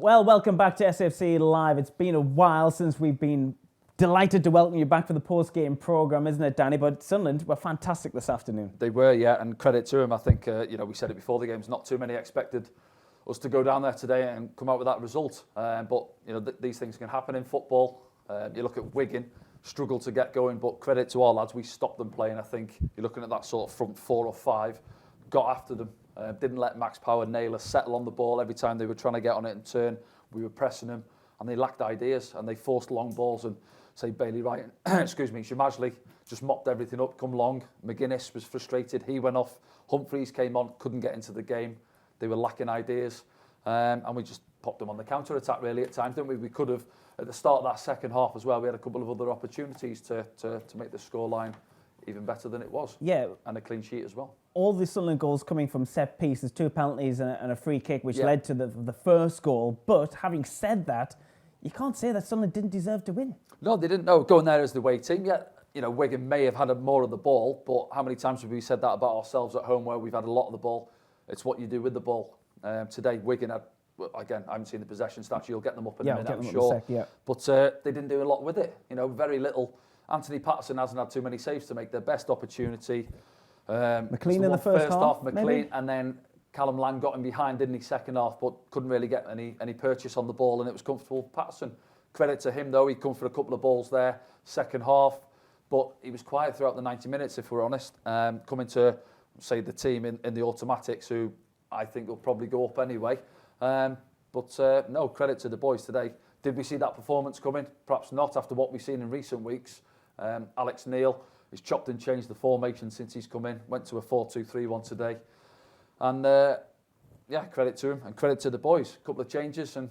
Well, welcome back to SFC Live. It's been a while since we've been delighted to welcome you back for the post-game programme, isn't it, Danny? But Sunderland were fantastic this afternoon. They were, yeah, and credit to them. I think, we said it before the games, not too many expected us to go down there today and come out with that result. But, these things can happen in football. You look at Wigan, struggled to get going, but credit to our lads, we stopped them playing. I think you're looking at that sort of front 4 or 5, got after them. Didn't let Max Power nail us, settle on the ball every time they were trying to get on it and turn. We were pressing them, and they lacked ideas, and they forced long balls. And say Bailey Wright, Shamajli just mopped everything up, come long. McGuinness was frustrated, he went off. Humphreys came on, couldn't get into the game. They were lacking ideas, and we just popped them on the counter-attack really at times, didn't we? We could have, at the start of that second half as well, we had a couple of other opportunities to make the scoreline even better than it was. Yeah. And a clean sheet as well. All the Sunderland goals coming from set pieces, 2 penalties and a free kick, which led to the first goal. But having said that, you can't say that Sunderland didn't deserve to win. No, they didn't. No, going there as the away team. Yeah, Wigan may have had more of the ball, but how many times have we said that about ourselves at home where we've had a lot of the ball? It's what you do with the ball. Today, Wigan had, again, I haven't seen the possession stats. You'll get them up in a minute, I'm sure. But they didn't do a lot with it. Very little. Anthony Patterson hasn't had too many saves to make their best opportunity. McLean in the first half, McLean, maybe? And then Callum Lang got him behind, didn't he, second half, but couldn't really get any purchase on the ball, and it was comfortable for Patterson. Credit to him, though, he'd come for a couple of balls there, second half, but he was quiet throughout the 90 minutes, if we're honest. Coming to, say, the team in the automatics, who I think will probably go up anyway. No, credit to the boys today. Did we see that performance coming? Perhaps not, after what we've seen in recent weeks. Alex Neil has chopped and changed the formation since he's come in, went to a 4-2-3-1 today. And, credit to him and credit to the boys. A couple of changes and,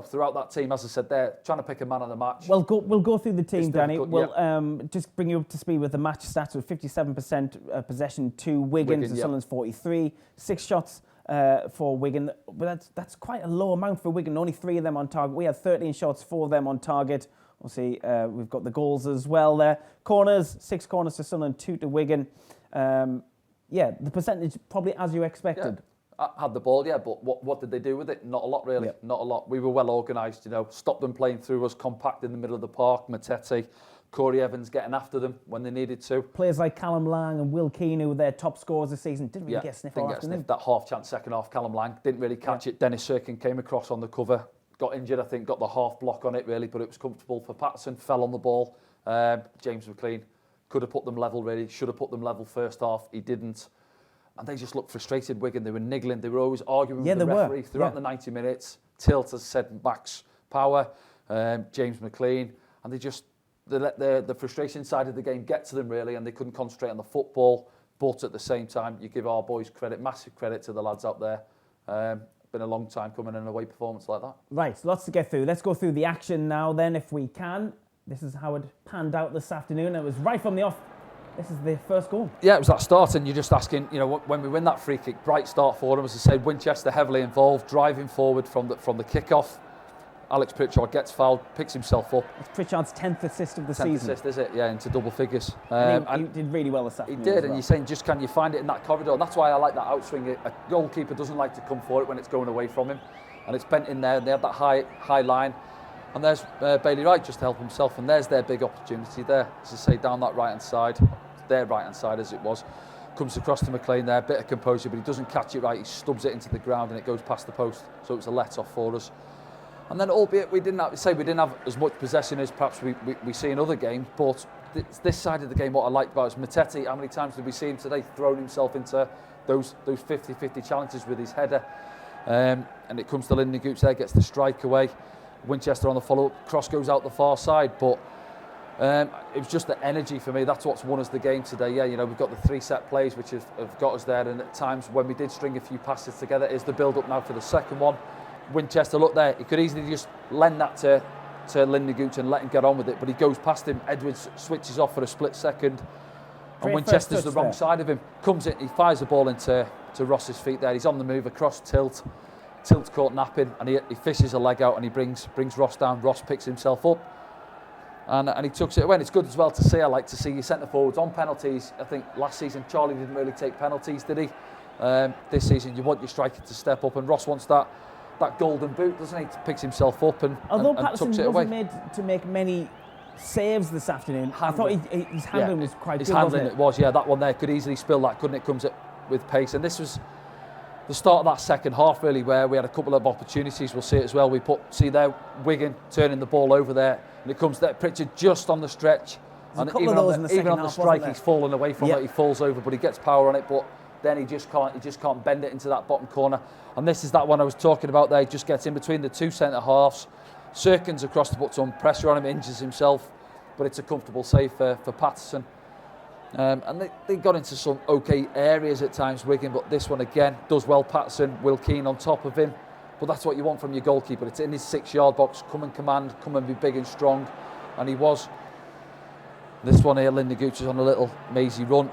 throughout that team, as I said, they're trying to pick a man of the match. Well, we'll go through the team, Danny. We'll just bring you up to speed with the match stats with 57% possession to Wigan to Sunderland's 43, 6 shots for Wigan. But that's quite a low amount for Wigan, only 3 of them on target. We had 13 shots, 4 of them on target. Obviously, we've got the goals as well there. Corners, 6 corners to Sunderland, 2 to Wigan. The percentage probably as you expected. Yeah. Had the ball, but what did they do with it? Not a lot, really. Not a lot. We were well organised, stopped them playing through us, compact in the middle of the park. Matete, Corey Evans getting after them when they needed to. Players like Callum Lang and Will Keane, who were their top scorers this season, didn't really get a sniff after them. That half chance second half, Callum Lang didn't really catch it. Dennis Sirkin came across on the cover. Got injured, I think, got the half block on it really, but it was comfortable for Patterson, fell on the ball. James McLean could have put them level really, should have put them level first half, he didn't. And they just looked frustrated, Wigan, they were niggling, they were always arguing with the referee throughout the 90 minutes. Tilt, as said, Max Power, James McLean, and they let the frustration side of the game get to them really, and they couldn't concentrate on the football, but at the same time, you give our boys credit, massive credit to the lads out there. Been a long time coming in an away performance like that. Right, lots to get through. Let's go through the action now then, if we can. This is how it panned out this afternoon. It was right from the off. This is the first goal. Yeah, it was that start, and you're just asking, when we win that free kick, bright start for them. As I said, Winchester heavily involved, driving forward from the kick-off. Alex Pritchard gets fouled, picks himself up. It's Pritchard's 10th assist of the season. 10th assist, is it? Yeah, into double figures. And he did really well this afternoon. He did, and you're saying, just can you find it in that corridor? And that's why I like that outswing. A goalkeeper doesn't like to come for it when it's going away from him. And it's bent in there, and they have that high line. And there's Bailey Wright just to help himself, and there's their big opportunity there. As I say, down that right-hand side, their right-hand side as it was. Comes across to McLean there, bit of composure, but he doesn't catch it right. He stubs it into the ground, and it goes past the post. So it was a let-off for us. And then, albeit we didn't have as much possession as perhaps we see in other games, but this side of the game, what I liked about is Matete. How many times did we see him today thrown himself into those 50-50 challenges with his header? And it comes to Lyndon Gooch there, gets the strike away. Winchester on the follow-up, cross goes out the far side, but it was just the energy for me. That's what's won us the game today. Yeah, we've got the 3 set plays which have got us there, and at times when we did string a few passes together, is the build-up now for the second one. Winchester, look there, he could easily just lend that to Lyndon Gooch and let him get on with it, but he goes past him. Edwards switches off for a split second, and Winchester's the wrong side of him. Comes in, he fires the ball into Ross's feet there. He's on the move across Tilt. Tilt's caught napping, and he fishes a leg out, and he brings Ross down. Ross picks himself up, and he tucks it away. And it's good as well to see. I like to see your centre forwards on penalties. I think last season Charlie didn't really take penalties, did he? This season you want your striker to step up, and Ross wants that that golden boot, doesn't he? Picks himself up and Patterson tucks it away. wasn't made to make many saves this afternoon, I thought his handling was quite good. His handling, it was, that one there could easily spill that, couldn't it? Comes with pace, and this was the start of that second half, really, where we had a couple of opportunities. We'll see it as well. See there, Wigan turning the ball over there, and it comes there, Pritchard just on the stretch, and even on the strike, he's fallen away from it. He falls over, but he gets power on it, but then he just can't bend it into that bottom corner. And this is that one I was talking about there. He just gets in between the two centre halves, circles across the button, pressure on him, injures himself, but it's a comfortable save for Patterson. And they got into some okay areas at times, Wigan, but this one again does well. Patterson, Will Keane on top of him, but that's what you want from your goalkeeper. It's in his 6-yard box, come and command, come and be big and strong, and he was. This one here, Linda Gooch is on a little mazy run,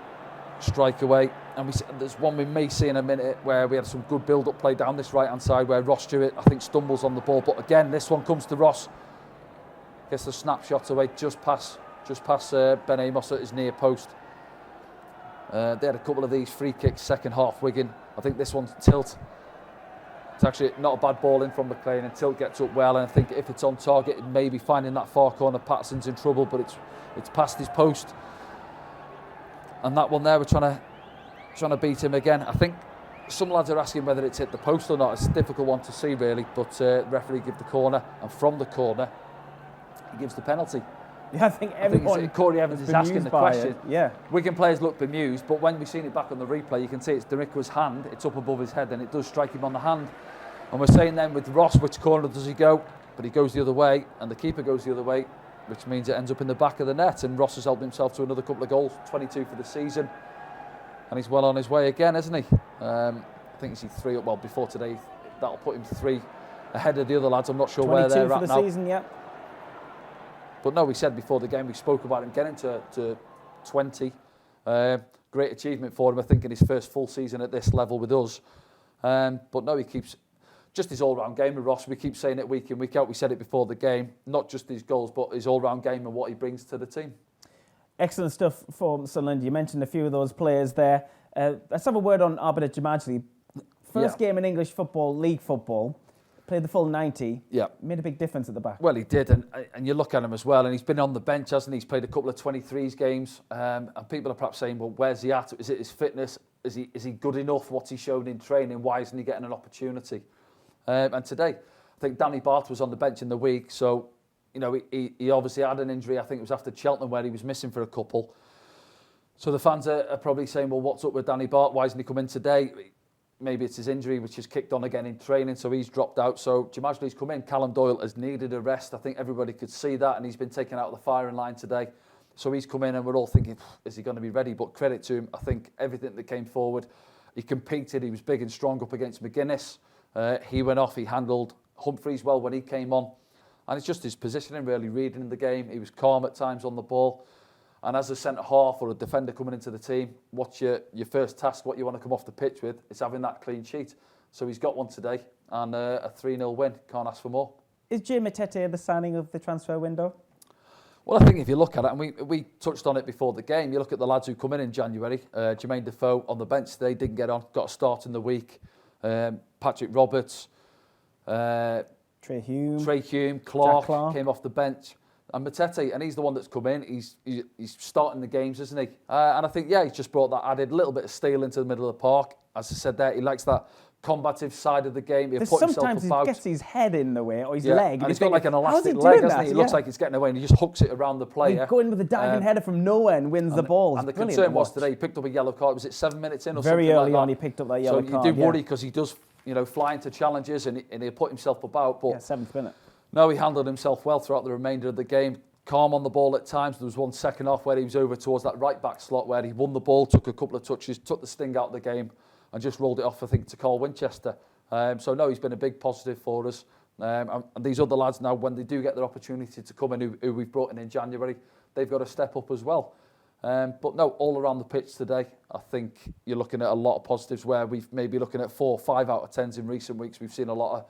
strike away, and there's one we may see in a minute where we had some good build-up play down this right-hand side where Ross Stewart, I think, stumbles on the ball, but again, this one comes to Ross, gets the snapshot away just past Ben Amos at his near post. They had a couple of these free kicks second half, Wigan. I think this one's Tilt. It's actually not a bad ball in from McLean, and Tilt gets up well, and I think if it's on target, maybe finding that far corner, Patterson's in trouble, but it's past his post. And that one there, we're trying to beat him again. I think some lads are asking whether it's hit the post or not. It's a difficult one to see, really, but the referee gives the corner, and from the corner, he gives the penalty. Yeah, I think everyone. Corey Evans is asking the question. Yeah. Wigan players look bemused, but when we've seen it back on the replay, you can see it's Darikwa's hand. It's up above his head, and it does strike him on the hand. And we're saying then with Ross, which corner does he go? But he goes the other way, and the keeper goes the other way, which means it ends up in the back of the net. And Ross has helped himself to another couple of goals, 22 for the season, and he's well on his way again, isn't he? I think he's 3 up. Well, before today, that'll put him 3 ahead of the other lads. I'm not sure where they're at now. 22 for the season, yeah. But no, we said before the game, we spoke about him getting to 20. Great achievement for him, I think, in his first full season at this level with us. But no, he keeps just his all-round game with Ross. We keep saying it week in, week out. We said it before the game, not just his goals, but his all-round game and what he brings to the team. Excellent stuff for Sunderland. You mentioned a few of those players there. Let's have a word on Abida Jamajli. First game in English football, league football. Played the full 90. Yeah. Made a big difference at the back. Well, he did, and you look at him as well, and he's been on the bench, hasn't he? He's played a couple of 23s games, and people are perhaps saying, well, where's he at? Is it his fitness? Is he good enough? What's he shown in training? Why isn't he getting an opportunity? And today, I think Danny Barth was on the bench in the week, so he obviously had an injury. I think it was after Cheltenham where he was missing for a couple. So the fans are probably saying, well, what's up with Danny Barth? Why hasn't he come in today? Maybe it's his injury, which has kicked on again in training, so he's dropped out. So Jamajli's come in. Callum Doyle has needed a rest. I think everybody could see that, and he's been taken out of the firing line today. So he's come in, and we're all thinking, is he going to be ready? But credit to him, I think everything that came forward, he competed. He was big and strong up against McGuinness. He went off. He handled Humphreys well when he came on. And it's just his positioning, really, reading the game. He was calm at times on the ball. And as a centre-half or a defender coming into the team, what's your first task, what you want to come off the pitch with, is having that clean sheet. So he's got one today, and a 3-0 win. Can't ask for more. Is Jay Matete the signing of the transfer window? Well, I think if you look at it, and we touched on it before the game, you look at the lads who come in January. Jermaine Defoe on the bench today, didn't get on, got a start in the week. Patrick Roberts. Trey Hume. Clark came off the bench. And Matete, and he's the one that's come in. He's starting the games, isn't he? And I think, he's just brought that added little bit of steel into the middle of the park. As I said there, he likes that combative side of the game. He'll put himself about. Sometimes he gets his head in the way, or his leg. And he's got like an elastic leg, hasn't he? He looks like he's getting away, and he just hooks it around the player. He'll go in with a diving header from nowhere and wins the ball. And the concern was today, he picked up a yellow card. Was it 7 minutes in or something like that? Very early on, he picked up that yellow card. So you do worry because he does, fly into challenges and he'll put himself about. But 7th minute. No, he handled himself well throughout the remainder of the game. Calm on the ball at times. There was one second half where he was over towards that right back slot where he won the ball, took a couple of touches, took the sting out of the game and just rolled it off, I think, to Carl Winchester. So no, he's been a big positive for us. And these other lads now, when they do get their opportunity to come in, who we've brought in January, they've got to step up as well. But no, all around the pitch today, I think you're looking at a lot of positives where we've maybe looking at 4 or 5 out of 10s in recent weeks. We've seen a lot of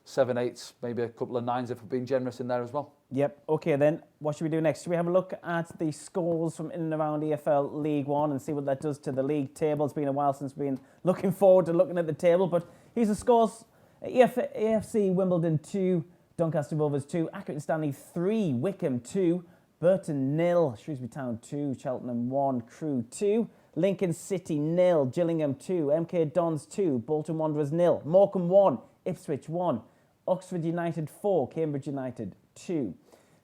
7, 8s, maybe a couple of 9s if we're being generous in there as well. Yep. Okay, then what should we do next? Should we have a look at the scores from in and around EFL League One and see what that does to the league table? It's been a while since we've been looking forward to looking at the table, but here's the scores AFC Wimbledon 2, Doncaster Rovers 2, Accrington Stanley 3, Wickham 2, Burton 0, Shrewsbury Town 2, Cheltenham 1, Crewe 2, Lincoln City 0, Gillingham 2, MK Dons 2, Bolton Wanderers 0, Morecambe 1, Ipswich 1, Oxford United 4, Cambridge United 2,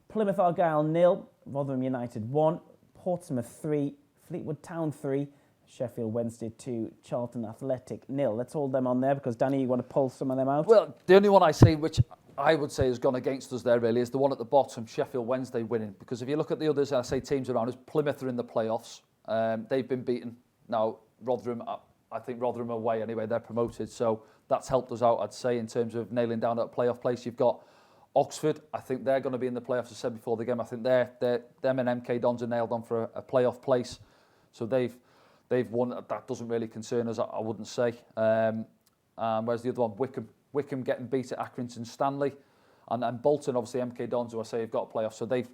Plymouth Argyle 0, Rotherham United 1, Portsmouth 3, Fleetwood Town 3, Sheffield Wednesday 2, Charlton Athletic 0. Let's hold them on there because, Danny, you want to pull some of them out? Well, the only one I say, which I would say has gone against us there really, is the one at the bottom, Sheffield Wednesday winning. Because if you look at the others, I say teams around us, Plymouth are in the playoffs. They've been beaten. Now, Rotherham, I think Rotherham away anyway, they're promoted. So that's helped us out, I'd say, in terms of nailing down that playoff place. You've got Oxford. I think they're going to be in the playoffs, as I said before the game. I think them and MK Dons are nailed on for a playoff place. So they've won. That doesn't really concern us, I wouldn't say. Whereas the other one, Wickham getting beat at Accrington Stanley. And Bolton, obviously, MK Dons, who I say have got a playoff. So they've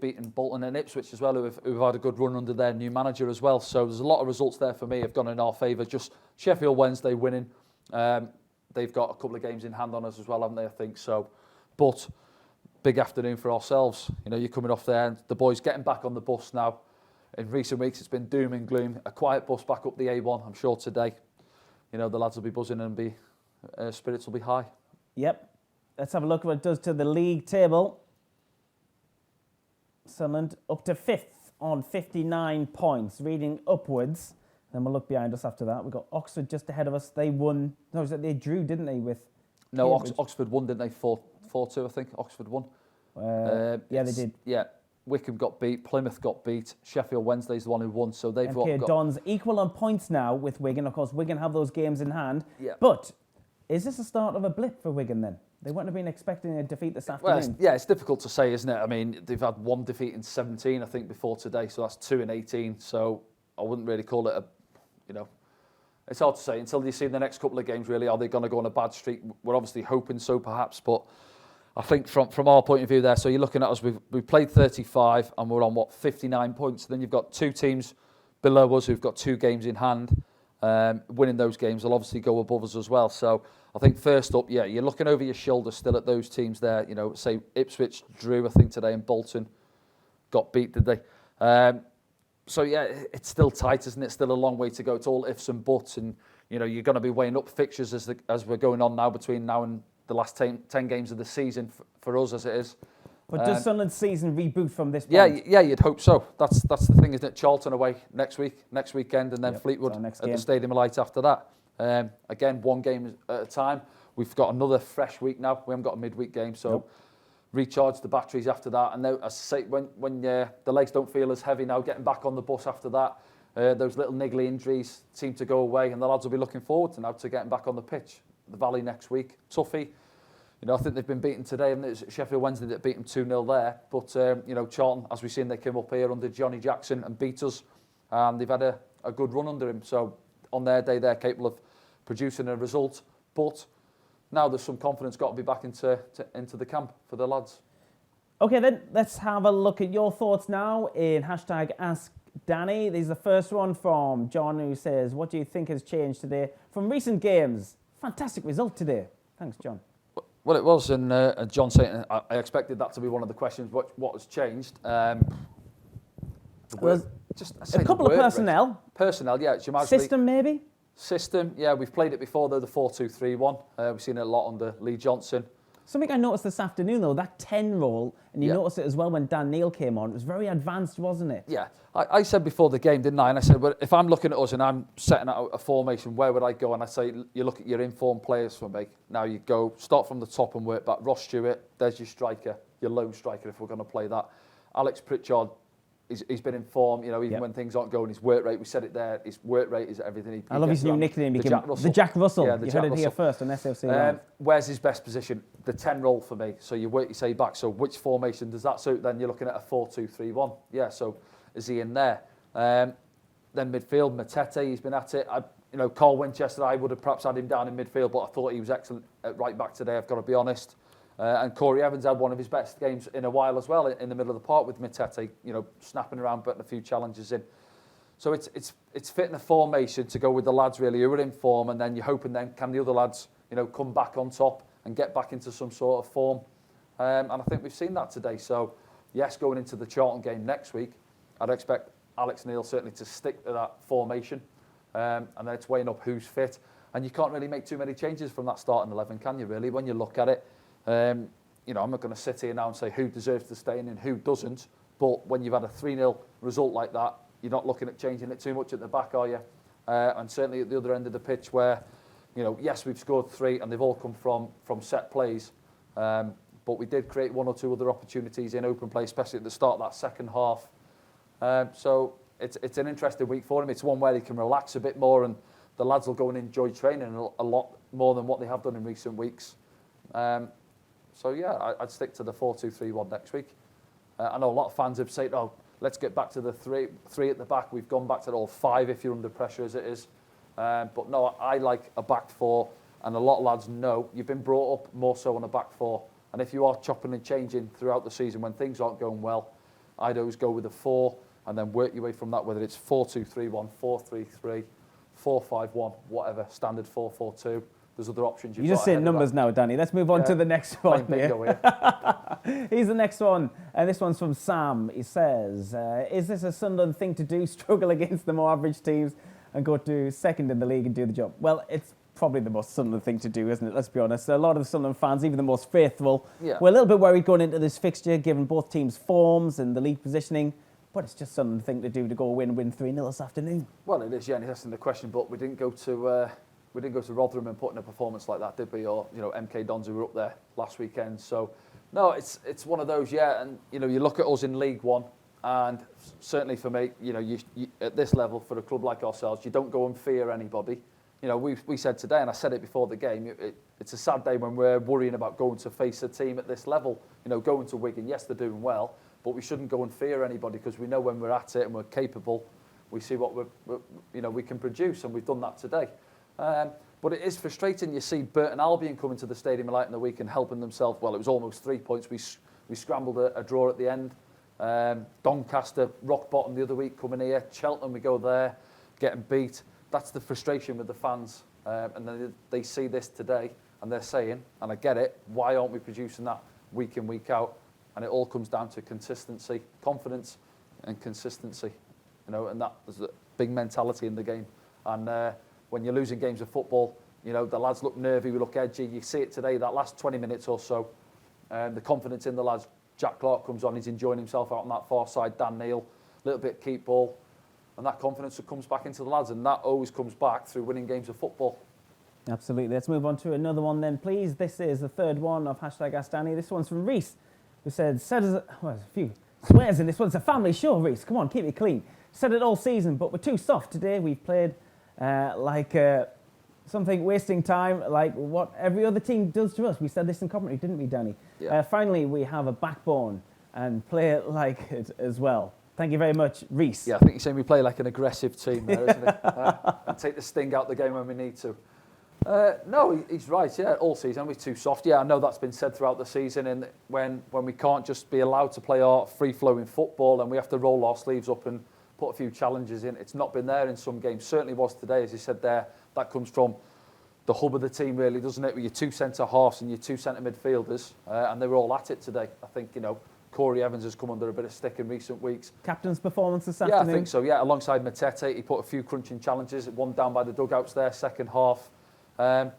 beaten Bolton and Ipswich as well, who've had a good run under their new manager as well. So there's a lot of results there for me have gone in our favour. Just Sheffield Wednesday winning. They've got a couple of games in hand on us as well, haven't they, I think. So, but big afternoon for ourselves. You know, you're coming off there and the boys getting back on the bus now. In recent weeks, it's been doom and gloom. A quiet bus back up the A1. I'm sure today, you know, the lads will be buzzing and spirits will be high. Yep. Let's have a look at what it does to the league table. Sunderland up to 5th on 59 points, reading upwards. Then we'll look behind us after that. We've got Oxford just ahead of us. They won. No, they drew, didn't they? No, Oxford won, didn't they? 4-2, I think. Oxford won. Yeah, they did. Yeah. Wickham got beat, Plymouth got beat, Sheffield Wednesday's the one who won, so they've got... Dons equal on points now with Wigan. Of course, Wigan have those games in hand. Yeah. But is this the start of a blip for Wigan then? They wouldn't have been expecting a defeat this afternoon. Well, it's difficult to say, isn't it? I mean, they've had one defeat in 17, I think, before today, so that's 2 in 18, so I wouldn't really call it it's hard to say. Until you see the next couple of games, really, are they going to go on a bad streak? We're obviously hoping so, perhaps, but I think from our point of view there, so you're looking at us, we've played 35 and we're on, 59 points. Then you've got 2 teams below us who've got 2 games in hand. Winning those games will obviously go above us as well. So I think first up, you're looking over your shoulder still at those teams there. You know, say Ipswich drew, I think, today, and Bolton got beat, did they? So, it's still tight, isn't it? Still a long way to go. It's all ifs and buts. And, you know, you're going to be weighing up fixtures as we're going on now between now and the last 10 games of the season for us as it is. But does Sunderland's season reboot from this point? Yeah, you'd hope so. That's the thing, isn't it? Charlton away next weekend, and then Fleetwood at the Stadium of Light after that. Again, 1 game at a time. We've got another fresh week now. We haven't got a midweek game, so recharge the batteries after that. And now, as I say, when the legs don't feel as heavy now, getting back on the bus after that, those little niggly injuries seem to go away, and the lads will be looking forward to getting back on the pitch. The Valley next week. Toughie. You know, I think they've been beaten today, and it's Sheffield Wednesday that beat them 2-0 there. But, you know, Charlton, as we've seen, they came up here under Johnny Jackson and beat us. And they've had a good run under him. So, on their day, they're capable of producing a result. But now there's some confidence got to be back into the camp for the lads. OK, then, let's have a look at your thoughts now in #AskDanny. This is the first one from John, who says, what do you think has changed today from recent games? Fantastic result today. Thanks, John. Well, it was, and John saying I expected that to be one of the questions. What has changed? Just a couple of personnel. Rate. Personnel, yeah. System, maybe. System, yeah. We've played it before, though. The 4-2-3-1. We've seen it a lot under Lee Johnson. Something I noticed this afternoon, though, that 10 role, and you noticed it as well when Dan Neil came on. It was very advanced, wasn't it? Yeah. I said before the game, didn't I? And I said, well, if I'm looking at us and I'm setting out a formation, where would I go? And I say, you look at your informed players for me. Now you go, start from the top and work back. Ross Stewart, there's your striker, your lone striker, if we're going to play that. Alex Pritchard, he's been in form, you know, even when things aren't going, his work rate, we said it there, his work rate is everything. I love his new nickname, the Jack Russell. Yeah, you heard it here first on SFC. Where's his best position? The 10 role for me. So you work your say back. So which formation does that suit? Then you're looking at a 4-2-3-1. Yeah, so is he in there? Then midfield, Matete, he's been at it. Carl Winchester, I would have perhaps had him down in midfield, but I thought he was excellent at right back today, I've got to be honest. And Corey Evans had one of his best games in a while as well, in the middle of the park with Matete, snapping around, putting a few challenges in. So it's fitting a formation to go with the lads really who are in form, and then you're hoping then can the other lads come back on top and get back into some sort of form. And I think we've seen that today. So, yes, going into the Charlton game next week, I'd expect Alex Neil certainly to stick to that formation. And then it's weighing up who's fit. And you can't really make too many changes from that starting 11, can you, really, when you look at it? I'm not going to sit here now and say who deserves to stay in and who doesn't. But when you've had a 3-0 result like that, you're not looking at changing it too much at the back, are you? And certainly at the other end of the pitch where, yes, we've scored 3 and they've all come from set plays. But we did create 1 or 2 other opportunities in open play, especially at the start of that second half. So it's an interesting week for him. It's one where he can relax a bit more and the lads will go and enjoy training a lot more than what they have done in recent weeks. So, yeah, I'd stick to the 4-2-3-1 next week. I know a lot of fans have said, let's get back to the three at the back. We've gone back to all 5 if you're under pressure as it is. But no, I like a back 4, and a lot of lads know you've been brought up more so on a back 4. And if you are chopping and changing throughout the season when things aren't going well, I'd always go with a 4 and then work your way from that, whether it's 4-2-3-1, 4-3-3, 4-5-1, whatever, standard 4-4-2. There's other options. You're just saying numbers now, Danny. Let's move on to the next one. Here's the next one. And this one's from Sam. He says, is this a Sunderland thing to do, struggle against the more average teams and go to second in the league and do the job? Well, it's probably the most Sunderland thing to do, isn't it? Let's be honest. A lot of the Sunderland fans, even the most faithful, were a little bit worried going into this fixture, given both teams' forms and the league positioning. But it's just Sunderland thing to do to go win 3-0 this afternoon. Well, it is, yeah, and it's asking the question, but we didn't go to Rotherham and put in a performance like that, did we? Or MK Dons who were up there last weekend. So, no, it's one of those, yeah. And you look at us in League One, and certainly for me, you at this level for a club like ourselves, you don't go and fear anybody. We said today, and I said it before the game, it's a sad day when we're worrying about going to face a team at this level. Going to Wigan, yes, they're doing well, but we shouldn't go and fear anybody because we know when we're at it and we're capable, we see what we can produce, and we've done that today. But it is frustrating. You see Burton Albion coming to the stadium late in the week and helping themselves. Well, it was almost 3 points. We scrambled a draw at the end. Doncaster, rock bottom the other week, coming here. Cheltenham, we go there, getting beat. That's the frustration with the fans. And then they see this today and they're saying, and I get it, why aren't we producing that week in, week out? And it all comes down to consistency, confidence and consistency. And that is a big mentality in the game. And when you're losing games of football, the lads look nervy, we look edgy. You see it today, that last 20 minutes or so. The confidence in the lads. Jack Clark comes on, he's enjoying himself out on that far side. Dan Neil, a little bit keep ball. And that confidence comes back into the lads, and that always comes back through winning games of football. Absolutely. Let's move on to another one then, please. This is the third one of #AskDanny. This one's from Reese, who said a few swears in this one. It's a family show, Reese. Come on, keep it clean. Said it all season, but we're too soft today. We've played something wasting time, like what every other team does to us. We said this in commentary, didn't we, Danny? Yeah. Finally, we have a backbone and play it like it as well. Thank you very much, Reese. Yeah, I think you're saying we play like an aggressive team there, isn't it? And take the sting out the game when we need to. No, he's right, yeah, all season we're too soft. Yeah, I know that's been said throughout the season, and when we can't just be allowed to play our free-flowing football and we have to roll our sleeves up and put a few challenges in. It's not been there in some games. Certainly was today, as you said there. That comes from the hub of the team, really, doesn't it? With your 2 centre-halves and your 2 centre midfielders. And they were all at it today. I think, Corey Evans has come under a bit of stick in recent weeks. Captain's performance this afternoon? Yeah, I think so, yeah. Alongside Matete, he put a few crunching challenges. One down by the dugouts there, second half. And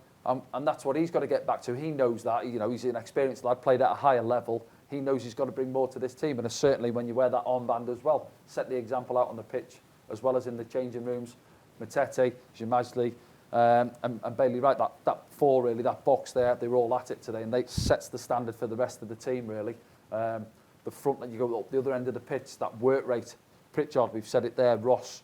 that's what he's got to get back to. He knows that. He's an experienced lad, played at a higher level. He knows he's got to bring more to this team, and certainly when you wear that armband as well, set the example out on the pitch as well as in the changing rooms. Matete, Jamajli, and Bailey Wright, that 4 really, that box there, they were all at it today, and they sets the standard for the rest of the team really. The front, you go up the other end of the pitch, that work rate. Pritchard, we've said it there, Ross,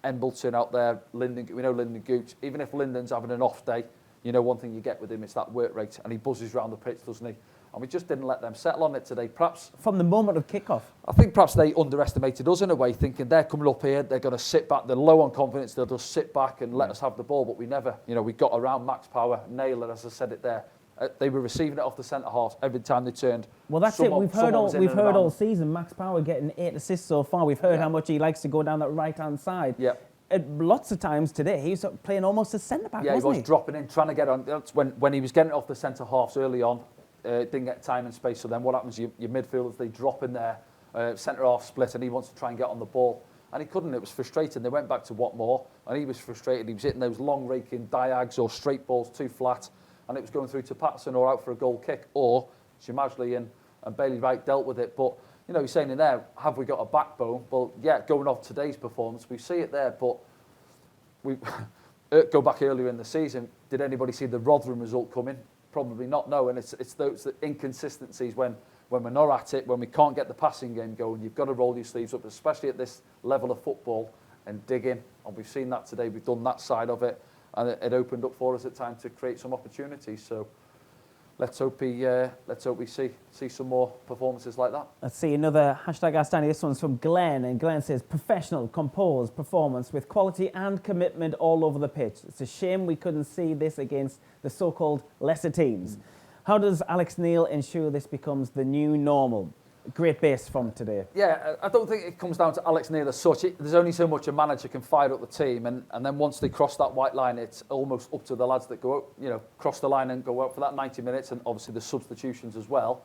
Embleton out there, Lyndon, we know Lyndon Gooch. Even if Lyndon's having an off day, one thing you get with him, it's that work rate, and he buzzes around the pitch, doesn't he? And we just didn't let them settle on it today. Perhaps from the moment of kick-off. I think perhaps they underestimated us in a way, thinking they're coming up here, they're going to sit back, they're low on confidence, they'll just sit back and let us have the ball, but we never, we got around Max Power, Naylor, as I said it there. They were receiving it off the centre-half every time they turned. Well, that's it. We've heard all season, Max Power getting 8 assists so far. We've heard how much he likes to go down that right-hand side. Yep. lots of times today, he was playing almost as centre-back, wasn't he? Yeah, he was dropping in, trying to get on. That's when he was getting off the centre-halves early on, didn't get time and space. So then what happens, your midfielders, they drop in there, centre-half split, and he wants to try and get on the ball. And he couldn't. It was frustrating. They went back to Watmore, and he was frustrated. He was hitting those long raking diags or straight balls too flat, and it was going through to Patterson or out for a goal kick, or Shimajli and Bailey Wright dealt with it. But, you know, he's saying in there, have we got a backbone? Well, yeah, going off today's performance, we see it there, but we go back earlier in the season. Did anybody see the Rotherham result coming? Probably not, no. And it's those inconsistencies when we're not at it, when we can't get the passing game going. You've got to roll your sleeves up, especially at this level of football, and dig in. And we've seen that today. We've done that side of it, and it opened up for us at time to create some opportunities. So let's hope we see some more performances like that. Let's see another hashtag Ask Danny. This one's from Glenn, and Glenn says, professional, composed performance with quality and commitment all over the pitch. It's a shame we couldn't see this against the so-called lesser teams. How does Alex Neil ensure this becomes the new normal? Great base from today. Yeah, I don't think it comes down to Alex Neil as such. There's only so much a manager can fire up the team, and then once they cross that white line, it's almost up to the lads that go out, cross the line and go out for that 90 minutes, and obviously the substitutions as well,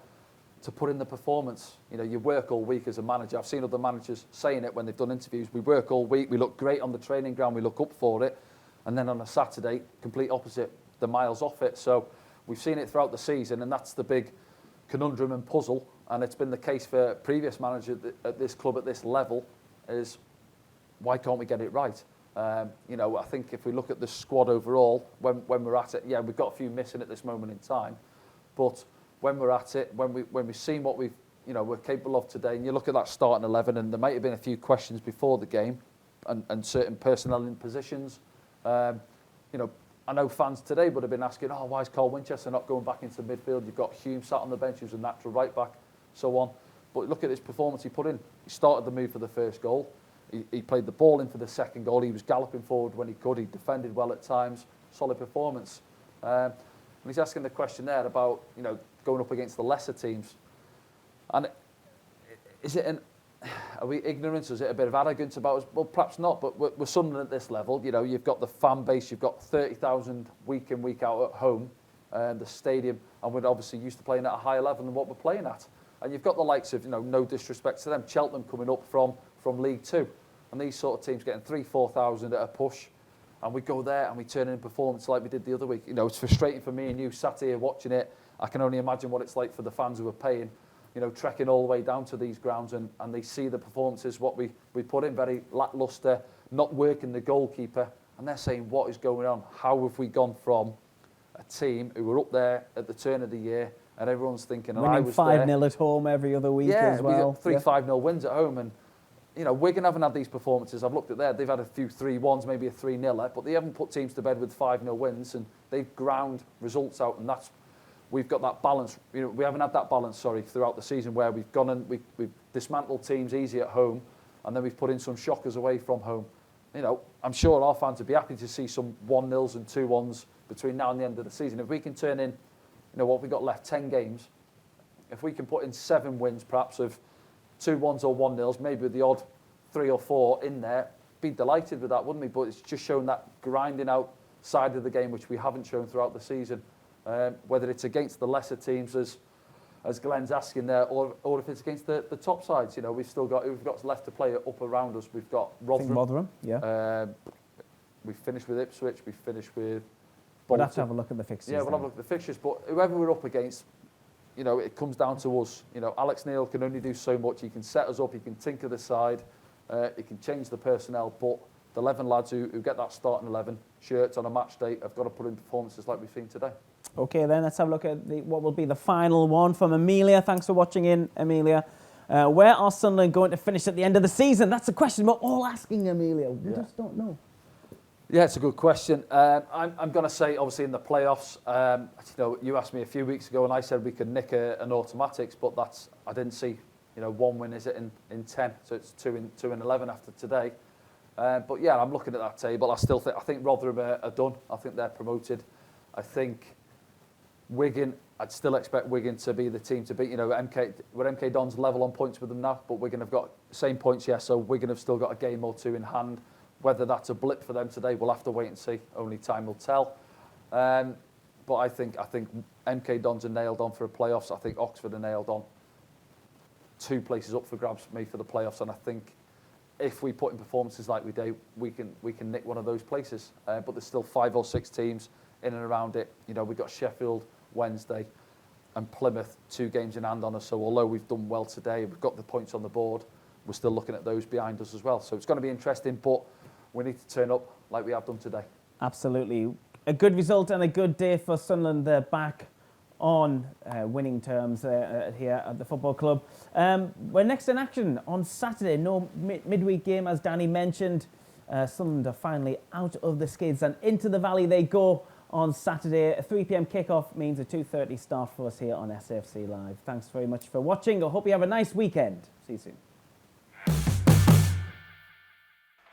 to put in the performance. You work all week as a manager. I've seen other managers saying it when they've done interviews. We work all week, we look great on the training ground, we look up for it, and then on a Saturday, complete opposite, the miles off it. So we've seen it throughout the season, and that's the big conundrum and puzzle, and it's been the case for previous managers at this club at this level, is why can't we get it right? I think if we look at the squad overall, when we're at it, yeah, we've got a few missing at this moment in time, but when we're at it, when we've seen what we're capable of today, and you look at that starting 11, and there might have been a few questions before the game, and certain personnel in positions, I know fans today would have been asking, why is Carl Winchester not going back into midfield? You've got Hume sat on the bench, who's a natural right back, so on. But look at his performance he put in. He started the move for the first goal. He played the ball in for the second goal. He was galloping forward when he could. He defended well at times. Solid performance. And he's asking the question there about, going up against the lesser teams. And are we ignorant? Is it a bit of arrogance about us? Well, perhaps not, but we're Sunderland at this level. You've got the fan base, you've got 30,000 week in, week out at home, the stadium, and we're obviously used to playing at a higher level than what we're playing at. And you've got the likes of, no disrespect to them, Cheltenham coming up from League Two, and these sort of teams getting 3,000-4,000 at a push, and we go there and we turn in performance like we did the other week. It's frustrating for me and you sat here watching it. I can only imagine what it's like for the fans who are paying, trekking all the way down to these grounds, and they see the performances, what we put in, very lacklustre, not working the goalkeeper, and they're saying, what is going on? How have we gone from a team who were up there at the turn of the year, and everyone's thinking, and I was there. Winning 5-0 at home every other week as well. Yeah, 5-0 wins at home, and Wigan haven't had these performances. I've looked at there, they've had a few 3-1s, maybe a 3-0, but they haven't put teams to bed with 5-0 wins, and they've ground results out, and we've got that balance. We haven't had that balance, throughout the season, where we've gone and we've dismantled teams easy at home, and then we've put in some shockers away from home. I'm sure our fans would be happy to see some 1-0s and 2-1s between now and the end of the season. If we can turn in, what we've got left, 10 games, if we can put in 7 wins, perhaps of 2-1s or 1-0s, maybe with the odd 3 or 4 in there, be delighted with that, wouldn't we? But it's just shown that grinding out side of the game, which we haven't shown throughout the season. Whether it's against the lesser teams, as Glenn's asking there, or if it's against the top sides. We've got left to play up around us. We've got Rotherham. Yeah. We've finished with Ipswich. We've finished with Bolton. We'll have to have a look at the fixtures. Yeah, we'll have a look at the fixtures. But whoever we're up against, it comes down to us. Alex Neil can only do so much. He can set us up. He can tinker the side. He can change the personnel. But the 11 lads who get that starting 11 shirts on a match day have got to put in performances like we've seen today. Okay, then let's have a look at what will be the final one from Amelia. Thanks for watching in, Amelia. Where are Sunderland going to finish at the end of the season? That's a question we're all asking, Amelia. We just don't know. Yeah, it's a good question. I'm going to say, obviously, in the playoffs, you asked me a few weeks ago, and I said we could nick an automatics, but I didn't see, 1 win, is it, in 10, so it's 2 in 11 after today. But yeah, I'm looking at that table. I think Rotherham are done. I think they're promoted. I think Wigan, I'd still expect Wigan to be the team to beat. MK Dons level on points with them now, but Wigan have got the same points, so Wigan have still got a game or 2 in hand. Whether that's a blip for them today, we'll have to wait and see. Only time will tell. But I think MK Dons are nailed on for the playoffs. I think Oxford are nailed on. 2 places up for grabs for me for the playoffs, and I think if we put in performances like we do, we can nick one of those places. But there's still 5 or 6 teams in and around it. You know, we've got Sheffield Wednesday and Plymouth 2 games in hand on us. So although we've done well today, we've got the points on the board, we're still looking at those behind us as well. So it's going to be interesting, but we need to turn up like we have done today. Absolutely. A good result and a good day for Sunderland. They're back on winning terms here at the football club. We're next in action on Saturday. No midweek game, as Danny mentioned. Sunderland are finally out of the skids and into the valley they go on Saturday. A 3 p.m. kickoff means a 2:30 start for us here on SFC Live. Thanks very much for watching. I hope you have a nice weekend. See you soon.